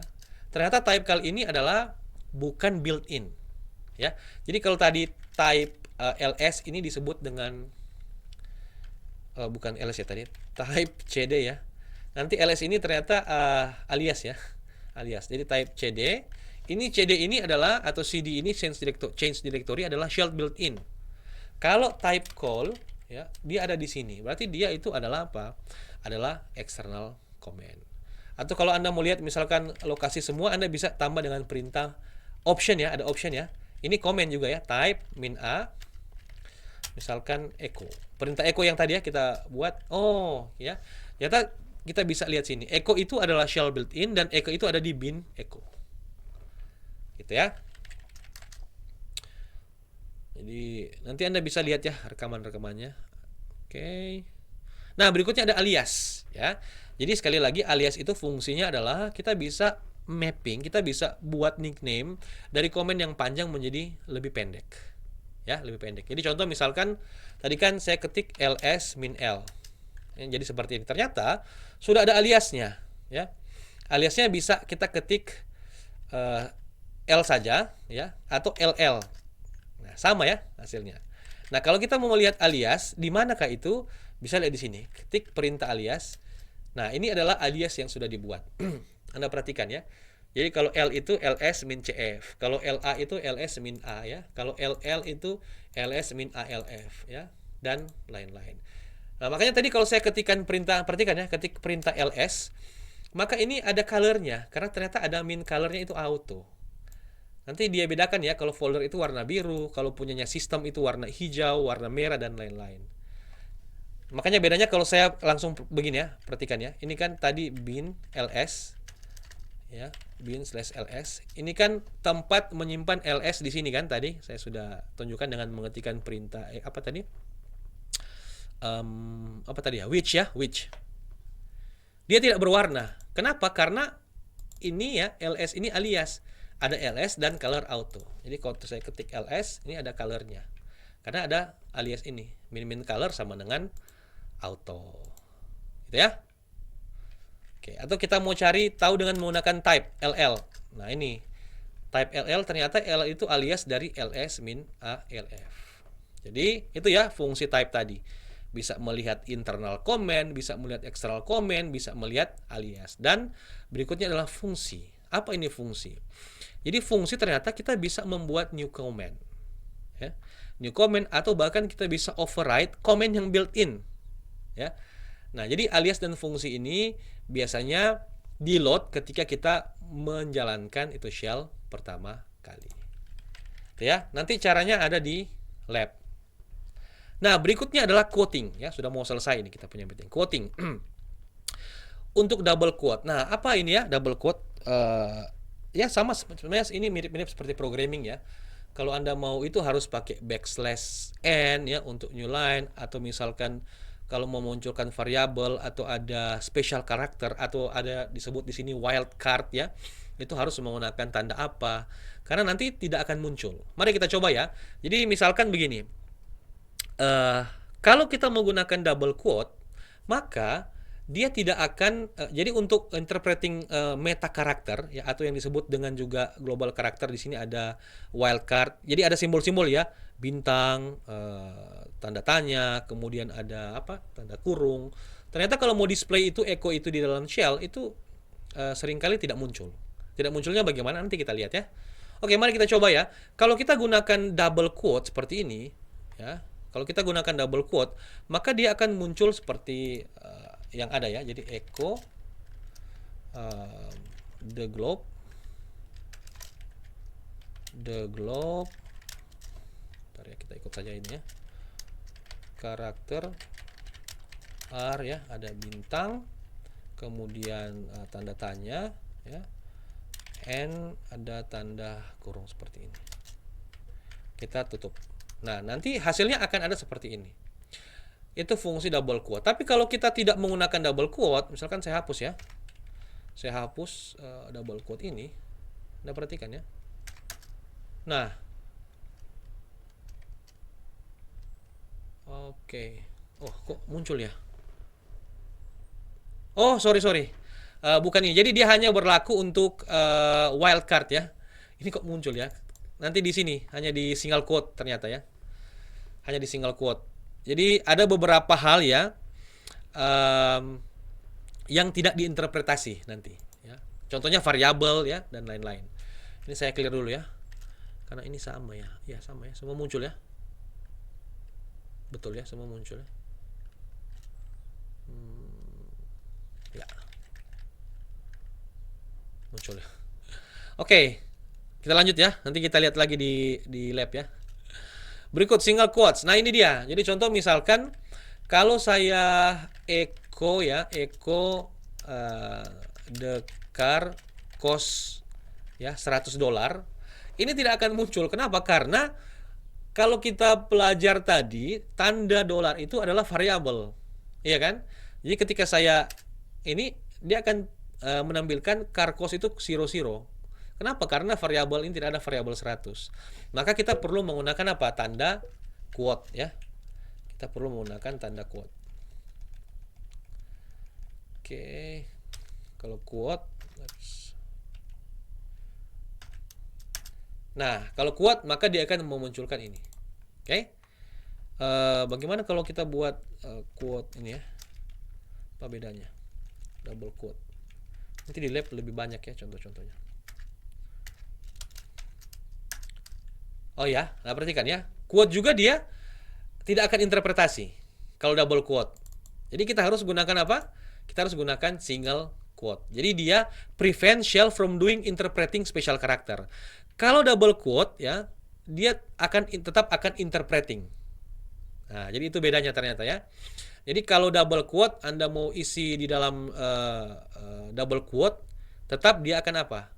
Ternyata type cal ini adalah bukan built-in, ya. Jadi kalau tadi type ls ini disebut dengan bukan ls ya tadi, type cd ya. Nanti ls ini ternyata alias ya, alias. Jadi type cd, ini cd ini adalah atau cd ini change directory adalah shell built-in. Kalau type call ya, dia ada di sini. Berarti dia itu adalah apa? Adalah external comment. Atau kalau Anda mau lihat misalkan lokasi semua, Anda bisa tambah dengan perintah option ya, ada option ya. Ini komen juga ya, type -a misalkan echo. Perintah echo yang tadi ya kita buat. Oh, ya. Ternyata kita bisa lihat sini. Echo itu adalah shell built-in dan echo itu ada di bin echo. Gitu ya. Jadi nanti Anda bisa lihat ya rekaman-rekamannya. Oke. Nah, berikutnya ada alias ya. Jadi sekali lagi alias itu fungsinya adalah kita bisa mapping, kita bisa buat nickname dari komen yang panjang menjadi lebih pendek. Ya, lebih pendek. Jadi contoh misalkan tadi kan saya ketik ls -l. Jadi seperti ini. Ternyata sudah ada aliasnya, ya. Aliasnya bisa kita ketik l saja ya atau ll. Nah, sama ya hasilnya. Nah, kalau kita mau melihat alias, di manakah itu? Bisa lihat di sini. Ketik perintah alias. Nah, ini adalah alias yang sudah dibuat. Anda perhatikan ya. Jadi kalau L itu ls -cf. Kalau LA itu ls -a ya. Kalau LL itu ls -alf ya. Dan lain-lain. Nah, makanya tadi kalau saya ketikkan perintah, perhatikan ya, ketik perintah ls, maka ini ada colornya. Karena ternyata ada min colornya itu auto. Nanti dia bedakan ya, kalau folder itu warna biru, kalau punyanya sistem itu warna hijau, warna merah, dan lain-lain. Makanya bedanya kalau saya langsung begini ya, perhatikan ya. Ini kan tadi bin ls, ya, bin/ls. Ini kan tempat menyimpan ls di sini kan tadi. Saya sudah tunjukkan dengan mengetikkan perintah apa tadi? apa tadi ya, which ya, which. Dia tidak berwarna. Kenapa? Karena ini ya, ls ini alias. Ada ls dan color auto. Jadi kalau saya ketik ls, ini ada colornya. Karena ada alias ini. Min color sama dengan auto. Gitu ya. Oke, atau kita mau cari tahu dengan menggunakan type ll. Nah, ini. Type ll ternyata ll itu alias dari ls min alf. Jadi, itu ya fungsi type tadi. Bisa melihat internal comment, bisa melihat external comment, bisa melihat alias. Dan berikutnya adalah fungsi. Apa ini fungsi? Jadi fungsi ternyata kita bisa membuat new comment. Ya. New comment atau bahkan kita bisa override comment yang built-in. Ya. Nah, jadi alias dan fungsi ini biasanya di-load ketika kita menjalankan itu shell pertama kali. Ya, nanti caranya ada di lab. Nah, berikutnya adalah quoting ya, sudah mau selesai ini kita punya meeting. Quoting. Untuk double quote. Nah, apa ini ya double quote? Ya sama sebenarnya ini mirip-mirip seperti programming ya. Kalau Anda mau itu harus pakai backslash n ya untuk new line, atau misalkan kalau mau memunculkan variabel atau ada special character atau ada disebut di sini wildcard ya. Itu harus menggunakan tanda apa? Karena nanti tidak akan muncul. Mari kita coba ya. Jadi misalkan begini. Kalau kita menggunakan double quote, maka dia tidak akan jadi untuk interpreting meta karakter ya, atau yang disebut dengan juga global karakter, di sini ada wildcard. Jadi ada simbol-simbol ya, bintang, tanda tanya, kemudian ada apa? Tanda kurung. Ternyata kalau mau display itu echo itu di dalam shell itu seringkali tidak muncul. Tidak munculnya bagaimana nanti kita lihat ya. Oke, mari kita coba ya. Kalau kita gunakan double quote seperti ini ya. Kalau kita gunakan double quote, maka dia akan muncul seperti yang ada ya. Jadi echo the globe, bentar ya, kita ikut saja ini ya. Karakter R ya, ada bintang, kemudian tanda tanya ya, N ada tanda kurung seperti ini. Kita tutup. Nah, nanti hasilnya akan ada seperti ini. Itu fungsi double quote. Tapi kalau kita tidak menggunakan double quote, misalkan saya hapus ya. Saya hapus double quote ini. Anda perhatikan ya. Nah. Oke. Oh, kok muncul ya? Oh, sorry. Bukan ini. Jadi dia hanya berlaku untuk wildcard ya. Ini kok muncul ya? Nanti di sini hanya di single quote ternyata ya. Hanya di single quote. Jadi ada beberapa hal ya yang tidak diinterpretasi nanti ya. Contohnya variabel ya dan lain-lain. Ini saya clear dulu ya. Karena ini sama ya. Ya, sama ya. Semua muncul ya. Betul ya, semua muncul ya. Ya. Muncul ya. Oke. Kita lanjut ya. Nanti kita lihat lagi di lab ya. Berikut single quotes. Nah, ini dia. Jadi contoh misalkan kalau saya echo ya, echo the car cost ya $100. Ini tidak akan muncul. Kenapa? Karena kalau kita pelajar tadi, tanda dolar itu adalah variabel. Iya kan? Jadi ketika saya ini dia akan menampilkan car cost itu 00. Kenapa? Karena variabel ini tidak ada variabel 100. Maka kita perlu menggunakan apa? Tanda quote ya. Kita perlu menggunakan tanda quote. Oke. Kalau quote, nah, kalau quote maka dia akan memunculkan ini. Oke. Bagaimana kalau kita buat quote ini ya? Apa bedanya? Double quote. Nanti di lab lebih banyak ya contoh-contohnya. Oh ya, nah perhatikan ya. Quote juga dia tidak akan interpretasi kalau double quote. Jadi kita harus gunakan apa? Kita harus gunakan single quote. Jadi dia prevent shell from doing interpreting special character. Kalau double quote ya, dia tetap akan interpreting. Nah, jadi itu bedanya ternyata ya. Jadi kalau double quote Anda mau isi di dalam double quote, tetap dia akan apa?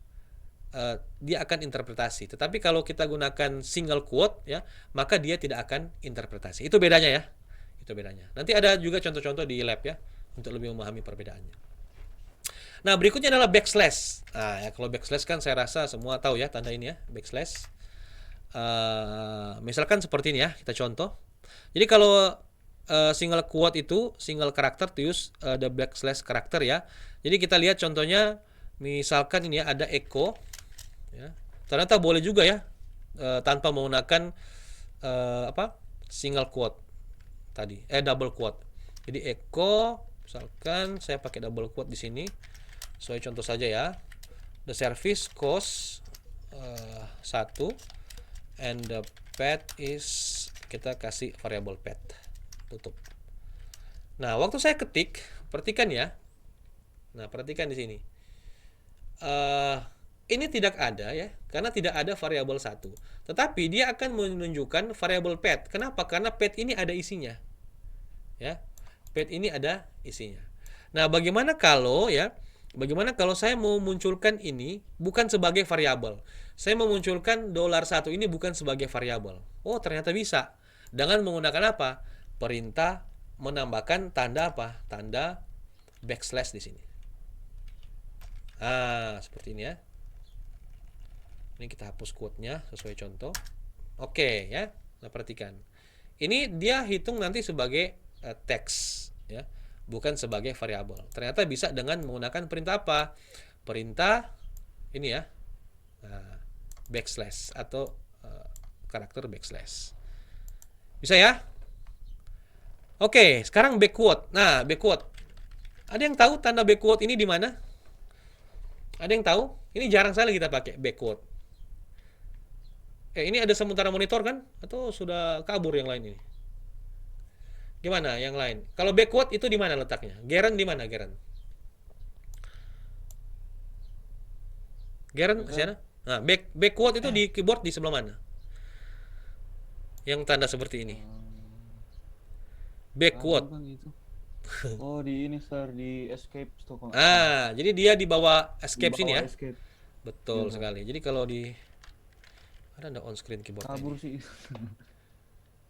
Dia akan interpretasi. Tetapi kalau kita gunakan single quote ya, maka dia tidak akan interpretasi. Itu bedanya ya. Itu bedanya. Nanti ada juga contoh-contoh di lab ya untuk lebih memahami perbedaannya. Nah, berikutnya adalah backslash. Nah, ya, kalau backslash kan saya rasa semua tahu ya tanda ini ya, backslash. Misalkan seperti ini ya, kita contoh. Jadi kalau single quote itu single karakter to use the backslash karakter ya. Jadi kita lihat contohnya, misalkan ini ya ada echo ya. Ternyata boleh juga ya tanpa menggunakan single quote tadi, double quote. Jadi echo, misalkan saya pakai double quote di sini. Sesuai contoh saja ya. The service cost 1 and the pet is, kita kasih variable pet. Tutup. Nah, waktu saya ketik, perhatikan ya. Nah, perhatikan di sini. Ini tidak ada ya, karena tidak ada variabel 1. Tetapi dia akan menunjukkan variabel pet. Kenapa? Karena pet ini ada isinya. Ya. Pet ini ada isinya. Nah, bagaimana kalau saya mau munculkan ini bukan sebagai variabel? Saya memunculkan $1 ini bukan sebagai variabel. Oh, ternyata bisa. Dengan menggunakan apa? Perintah menambahkan tanda apa? Tanda backslash di sini. Seperti ini ya. Ini kita hapus quote-nya sesuai contoh. Oke ya. Nah, perhatikan. Ini dia hitung nanti sebagai teks ya, bukan sebagai variabel. Ternyata bisa dengan menggunakan perintah apa? Perintah ini ya. Backslash atau karakter backslash. Bisa ya? Oke, sekarang backward. Nah, backward. Ada yang tahu tanda backward ini di mana? Ada yang tahu? Ini jarang sekali kita pakai backward. Ini ada sementara monitor kan? Atau sudah kabur yang lain ini? Gimana yang lain? Kalau backward itu di mana letaknya? Geren di mana, Geren? Geren ke sana? Nah, backward itu di keyboard di sebelah mana? Yang tanda seperti ini. Backward. Oh, di ini Sir, di escape stop. Jadi dia di bawah escape sini ya. Escape. Betul sekali. Jadi kalau di ada on screen keyboard kabur sih.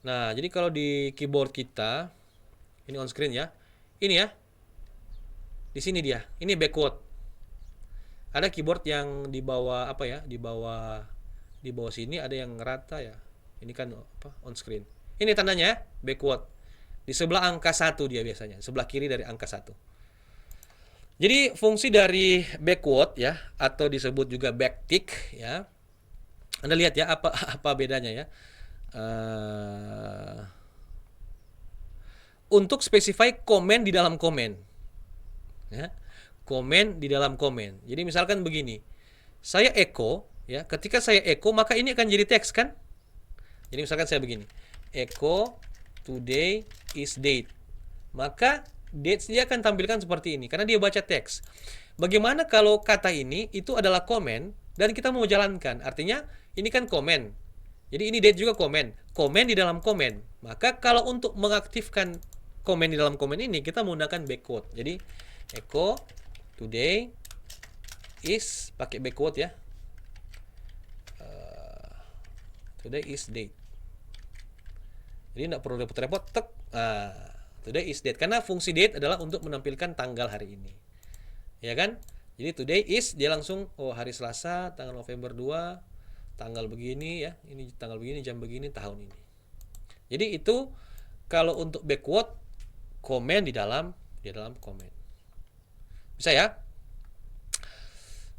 Nah, jadi kalau di keyboard kita ini on screen ya. Ini ya. Di sini dia. Ini backward. Ada keyboard yang di bawah apa ya? Di bawah sini ada yang rata ya. Ini kan apa? On screen. Ini tandanya ya, backward. Di sebelah angka 1 dia biasanya, sebelah kiri dari angka 1. Jadi fungsi dari backward ya, atau disebut juga backtick ya. Anda lihat ya apa bedanya ya. Untuk specify komen di dalam komen. Ya. Komen di dalam komen. Jadi misalkan begini. Saya echo ya, ketika saya echo maka ini akan jadi teks kan? Jadi misalkan saya begini. Echo today is date. Maka dates dia akan tampilkan seperti ini karena dia baca teks. Bagaimana kalau kata ini itu adalah komen dan kita mau jalankan? Artinya ini kan komen. Jadi ini date juga komen. Komen di dalam komen. Maka kalau untuk mengaktifkan komen di dalam komen ini kita menggunakan backward. Jadi echo today is pakai backward ya. Today is date. Jadi tidak perlu repot-repot, tek. Today is date. Karena fungsi date adalah untuk menampilkan tanggal hari ini. Ya kan? Jadi today is, dia langsung, hari Selasa, tanggal November 2, tanggal begini ya. Ini tanggal begini, jam begini, tahun ini. Jadi itu, kalau untuk backward, komen di dalam komen. Bisa ya?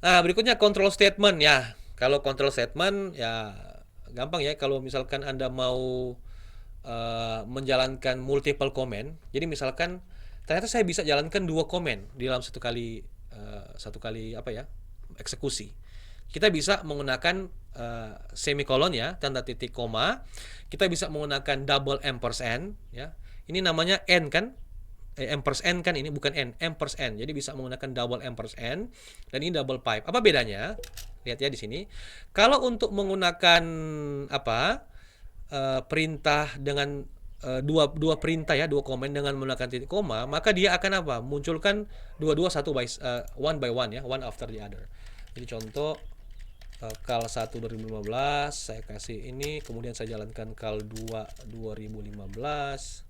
Nah, berikutnya control statement ya. Kalau control statement, ya gampang ya. Kalau misalkan Anda mau menjalankan multiple comment. Jadi misalkan ternyata saya bisa jalankan 2 komen di dalam satu kali apa ya, eksekusi. Kita bisa menggunakan semikolon ya, tanda titik koma. Kita bisa menggunakan double ampersand ya. Ini namanya n kan? Ampersand kan, ini bukan n, ampersand. Jadi bisa menggunakan double ampersand dan ini double pipe. Apa bedanya? Lihat ya di sini. Kalau untuk menggunakan perintah dengan dua perintah ya, 2 komen dengan menggunakan titik koma, maka dia akan apa? Munculkan dua-dua one by one ya, one after the other. Jadi contoh kal 1 2015 saya kasih ini, kemudian saya jalankan kal 2 2015.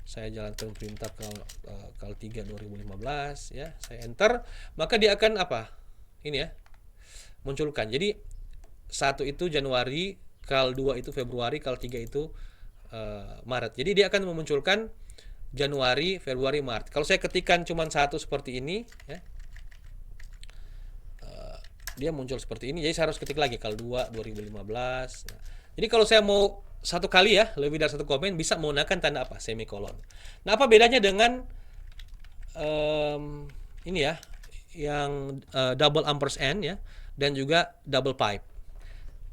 Saya jalankan perintah kal 3 2015 ya, saya enter, maka dia akan apa? Ini ya, munculkan. Jadi satu itu Januari, kal 2 itu Februari, kal 3 itu Maret. Jadi dia akan memunculkan Januari, Februari, Maret. Kalau saya ketikkan cuma satu seperti ini ya, dia muncul seperti ini. Jadi saya harus ketik lagi kal 2 2015. Nah, jadi kalau saya mau satu kali ya, lebih dari satu komen, bisa menggunakan tanda apa? Semikolon. Nah, apa bedanya dengan ini ya, yang double ampersand ya, dan juga double pipe.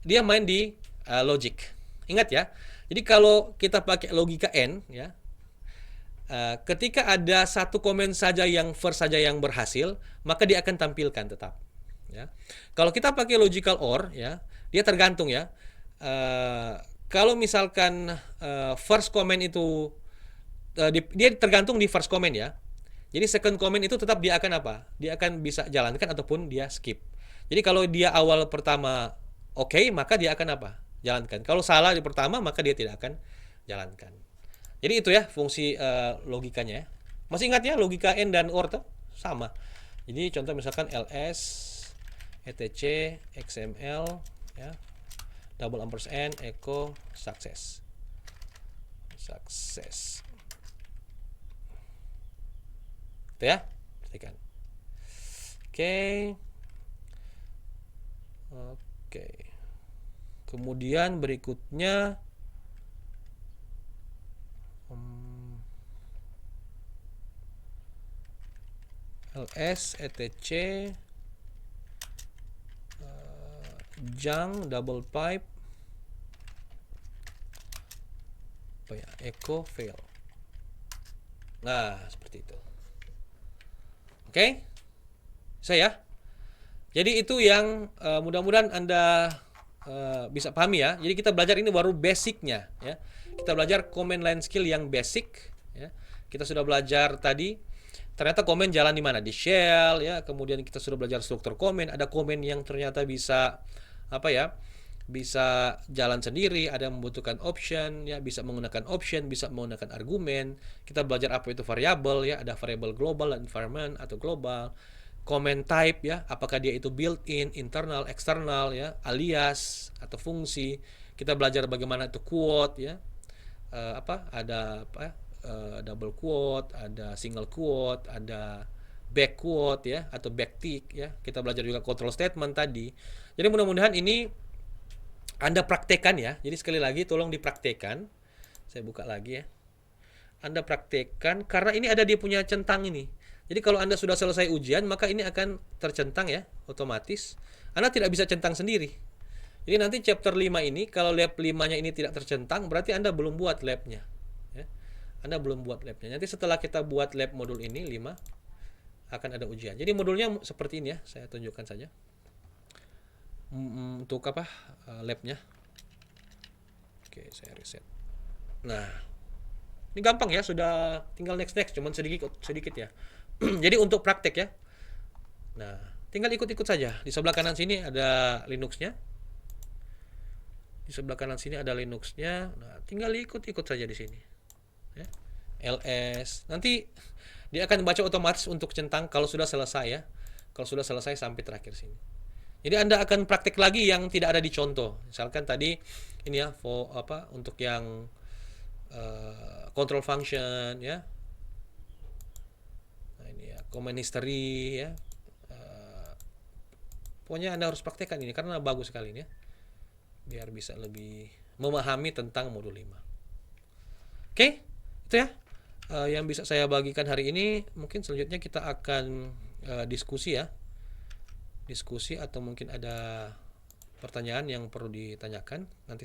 Dia main di logic. Ingat ya. Jadi kalau kita pakai logika N ya, ketika ada satu komen saja yang first saja yang berhasil, maka dia akan tampilkan tetap. Ya. Kalau kita pakai logical OR ya, dia tergantung ya. Kalau misalkan first comment itu dia tergantung di first comment ya. Jadi second comment itu tetap dia akan apa? Dia akan bisa jalankan ataupun dia skip. Jadi kalau dia awal pertama oke, maka dia akan apa? Jalankan. Kalau salah di pertama, maka dia tidak akan jalankan. Jadi itu ya fungsi logikanya ya. Masih ingat ya logika N dan OR tuh? Sama. Jadi contoh misalkan ls etc xml ya, double ampersand echo success. Itu ya. Perhatikan. Oke. Kemudian berikutnya ls etc jang double pipe apa ya, echo fail. Nah, seperti itu. Oke? Saya. Jadi itu yang mudah-mudahan Anda bisa pahami ya. Jadi kita belajar ini baru basicnya ya. Kita belajar command line skill yang basic ya. Kita sudah belajar tadi ternyata komen jalan di mana? Di shell ya. Kemudian kita sudah belajar struktur komen, ada komen yang ternyata bisa apa ya? Bisa jalan sendiri, ada yang membutuhkan option ya, bisa menggunakan option, bisa menggunakan argumen. Kita belajar apa itu variabel ya, ada variabel global, environment atau global. Comment type ya, apakah dia itu built-in, internal, eksternal ya, alias atau fungsi. Kita belajar bagaimana itu quote ya. Ada apa? Double quote, ada single quote, ada back quote ya atau back tick ya. Kita belajar juga control statement tadi. Jadi mudah-mudahan ini Anda praktekkan ya. Jadi sekali lagi tolong dipraktekkan. Saya buka lagi ya. Anda praktekkan karena ini ada dia punya centang ini. Jadi kalau Anda sudah selesai ujian, maka ini akan tercentang ya, otomatis. Anda tidak bisa centang sendiri. Jadi nanti chapter 5 ini, kalau lab 5-nya ini tidak tercentang, berarti Anda belum buat labnya. Ya. Anda belum buat labnya. Nanti setelah kita buat lab modul ini, 5, akan ada ujian. Jadi modulnya seperti ini ya, saya tunjukkan saja. Untuk apa? Labnya. Oke, saya reset. Nah, ini gampang ya, sudah tinggal next, cuman sedikit ya. Jadi untuk praktek ya. Nah, tinggal ikut-ikut saja. Di sebelah kanan sini ada Linux-nya. Di sebelah kanan sini ada Linux-nya. Nah, tinggal ikut-ikut saja di sini. Ya. ls. Nanti dia akan baca otomatis untuk centang kalau sudah selesai ya. Kalau sudah selesai sampai terakhir sini. Jadi Anda akan praktek lagi yang tidak ada di contoh. Misalkan tadi ini ya, untuk yang control function ya. Comment history ya, pokoknya Anda harus praktekkan ini karena bagus sekali ini ya, biar bisa lebih memahami tentang modul 5. Oke, itu ya yang bisa saya bagikan hari ini. Mungkin selanjutnya kita akan diskusi atau mungkin ada pertanyaan yang perlu ditanyakan nanti saya